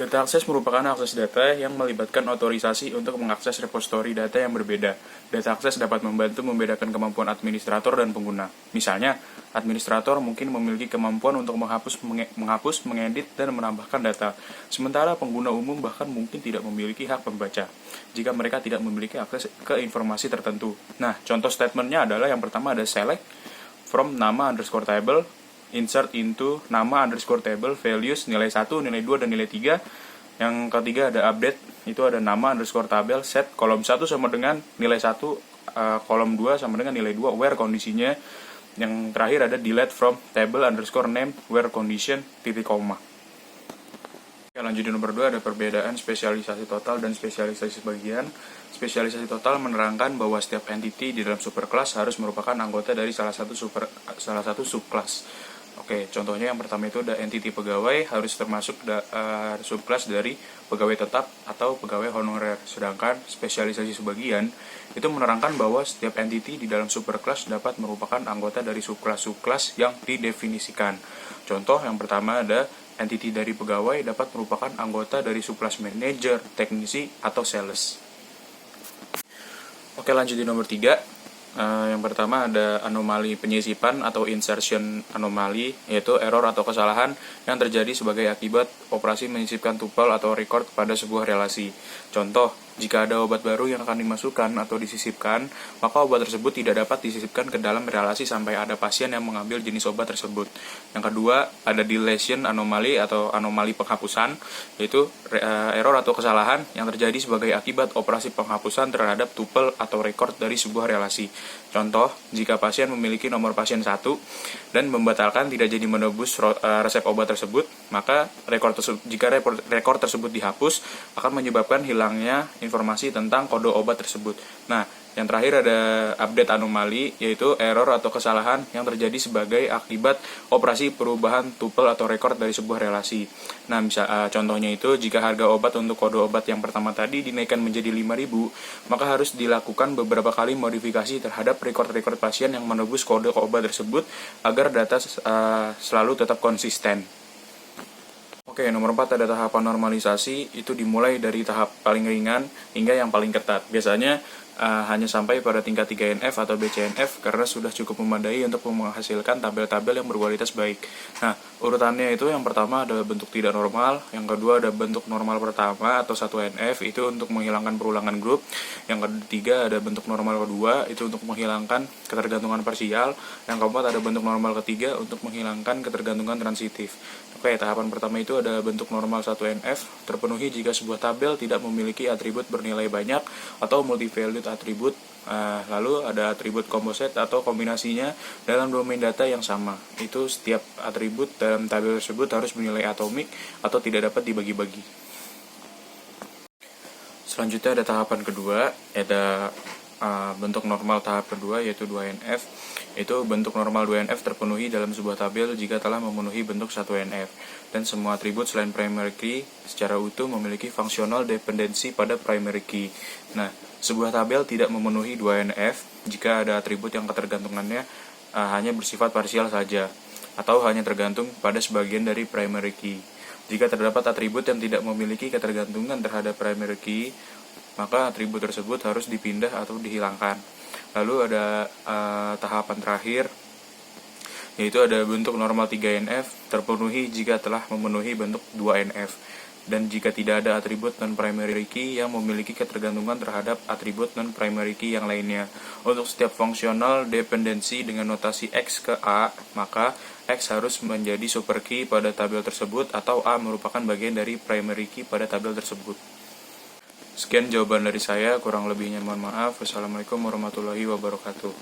Data akses merupakan akses data yang melibatkan otorisasi untuk mengakses repositori data yang berbeda. Data akses dapat membantu membedakan kemampuan administrator dan pengguna. Misalnya, administrator mungkin memiliki kemampuan untuk menghapus, mengedit, dan menambahkan data. Sementara pengguna umum bahkan mungkin tidak memiliki hak membaca, jika mereka tidak memiliki akses ke informasi tertentu. Nah, contoh statementnya adalah yang pertama ada select from nama underscore table, insert into nama underscore table, values, nilai 1, nilai 2, dan nilai 3. Yang ketiga ada update, itu ada nama underscore tabel, set kolom 1 sama dengan nilai 1, kolom 2 sama dengan nilai 2, where kondisinya. Yang terakhir ada delete from table underscore name, where condition, titik koma. Oke, lanjut di nomor 2 ada perbedaan spesialisasi total dan spesialisasi sebagian. Spesialisasi total menerangkan bahwa setiap entity di dalam superclass harus merupakan anggota dari salah satu subclass. Oke, contohnya yang pertama itu ada entity pegawai harus termasuk subclass dari pegawai tetap atau pegawai honorer. Sedangkan spesialisasi sebagian itu menerangkan bahwa setiap entity di dalam superclass dapat merupakan anggota dari subclass yang didefinisikan. Contoh yang pertama ada entity dari pegawai dapat merupakan anggota dari subclass manager, teknisi, atau sales. Oke, lanjut di nomor 3. Yang pertama ada anomali penyisipan atau insertion anomali, yaitu error atau kesalahan yang terjadi sebagai akibat operasi menyisipkan tuple atau record pada sebuah relasi. Contoh, jika ada obat baru yang akan dimasukkan atau disisipkan, maka obat tersebut tidak dapat disisipkan ke dalam relasi sampai ada pasien yang mengambil jenis obat tersebut. Yang kedua, ada deletion anomali atau anomali penghapusan, yaitu error atau kesalahan yang terjadi sebagai akibat operasi penghapusan terhadap tuple atau record dari sebuah relasi. Contoh, jika pasien memiliki nomor pasien 1 dan membatalkan tidak jadi menebus resep obat tersebut, maka jika rekor tersebut dihapus, akan menyebabkan hilangnya informasi tentang kode obat tersebut. Nah, yang terakhir ada update anomali, yaitu error atau kesalahan yang terjadi sebagai akibat operasi perubahan tuple atau record dari sebuah relasi. Nah, contohnya itu, jika harga obat untuk kode obat yang pertama tadi dinaikkan menjadi 5.000, maka harus dilakukan beberapa kali modifikasi terhadap record-record pasien yang menebus kode obat tersebut agar data selalu tetap konsisten. Oke, nomor 4 ada tahapan normalisasi, itu dimulai dari tahap paling ringan hingga yang paling ketat. Biasanya hanya sampai pada tingkat 3NF atau BCNF karena sudah cukup memadai untuk menghasilkan tabel-tabel yang berkualitas baik. Nah, urutannya itu yang pertama ada bentuk tidak normal, yang kedua ada bentuk normal pertama atau 1NF, itu untuk menghilangkan perulangan grup. Yang ketiga ada bentuk normal kedua, itu untuk menghilangkan ketergantungan parsial. Yang keempat ada bentuk normal ketiga untuk menghilangkan ketergantungan transitif. Oke, tahapan pertama itu ada bentuk normal 1NF, terpenuhi jika sebuah tabel tidak memiliki atribut bernilai banyak atau multi-valued atribut. Lalu ada atribut composite atau kombinasinya dalam domain data yang sama. Itu setiap atribut dalam tabel tersebut harus bernilai atomik atau tidak dapat dibagi-bagi. Selanjutnya ada tahapan kedua, ada bentuk normal tahap kedua, yaitu 2NF. Itu bentuk normal 2NF terpenuhi dalam sebuah tabel jika telah memenuhi bentuk 1NF, dan semua atribut selain primary key secara utuh memiliki functional dependency pada primary key. Nah, sebuah tabel tidak memenuhi 2NF jika ada atribut yang ketergantungannya hanya bersifat parsial saja, atau hanya tergantung pada sebagian dari primary key. Jika terdapat atribut yang tidak memiliki ketergantungan terhadap primary key, maka atribut tersebut harus dipindah atau dihilangkan. Lalu ada tahapan terakhir, yaitu ada bentuk normal 3NF terpenuhi jika telah memenuhi bentuk 2NF, dan jika tidak ada atribut non-primary key yang memiliki ketergantungan terhadap atribut non-primary key yang lainnya. Untuk setiap fungsional dependensi dengan notasi X ke A, maka X harus menjadi super key pada tabel tersebut, atau A merupakan bagian dari primary key pada tabel tersebut. Sekian jawaban dari saya, kurang lebihnya mohon maaf. Wassalamualaikum warahmatullahi wabarakatuh.